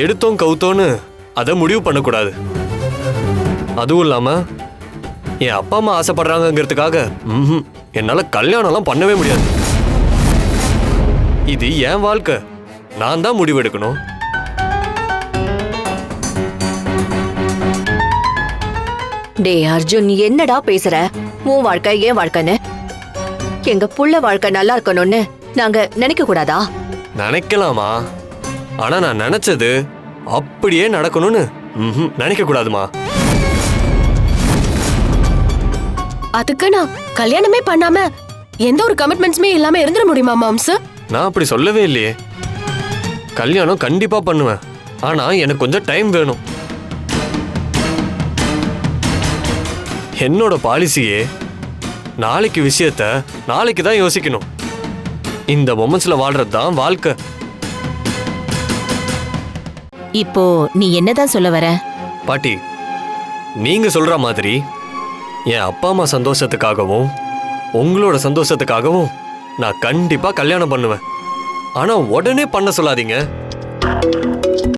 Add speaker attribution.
Speaker 1: எடுத்தோம் கவுத்தோன்னு அதை முடிவு பண்ணக்கூடாது. அதுவும் இல்லாம என் அப்பா அம்மா ஆசைப்படுறாங்கிறதுக்காக என்னால கல்யாணம்லாம் பண்ணவே முடியாது. இது என் வாழ்க்கை, நான் தான் முடிவெடுக்கணும்.
Speaker 2: டே அர்ஜுன், என்னடா பேசுற? உன் வாழ்க்கை ஏன் வாழ்க்கைன்னு? எங்க புள்ள வாழ்க்கை நல்லா இருக்கணும்னு நாங்க நினைக்க கூடாதா?
Speaker 1: நினைக்கலாமா, ஆனா நான் நினைச்சது அப்படியே நடக்கணும்னு நினைக்க கூடாதுமா.
Speaker 3: அதுக்கு நான் கல்யாணமே பண்ணாம எந்த ஒரு கமிட்மெண்ட்ஸுமே இல்லாம இருந்துட முடியுமா மாம்ஸ்?
Speaker 1: நான் அப்படி சொல்லவே இல்லையே. கல்யாணம் கண்டிப்பா பண்ணுவேன், ஆனா எனக்கு கொஞ்சம் டைம் வேணும். என்னோட பாலிசியே நாளைக்கு விஷயத்த நாளைக்கு தான் யோசிக்கணும். இந்த மொமெண்ட்ஸ்ல வாழ்றது தான் வாழ்க்கை.
Speaker 3: இப்போ நீ என்னதான் சொல்ல வர?
Speaker 1: பாட்டி, நீங்க சொல்ற மாதிரி என் அப்பா அம்மா சந்தோஷத்துக்காகவும் உங்களோட சந்தோஷத்துக்காகவும் நான் கண்டிப்பா கல்யாணம் பண்ணுவேன். ஆனா உடனே பண்ண சொல்லாதீங்க.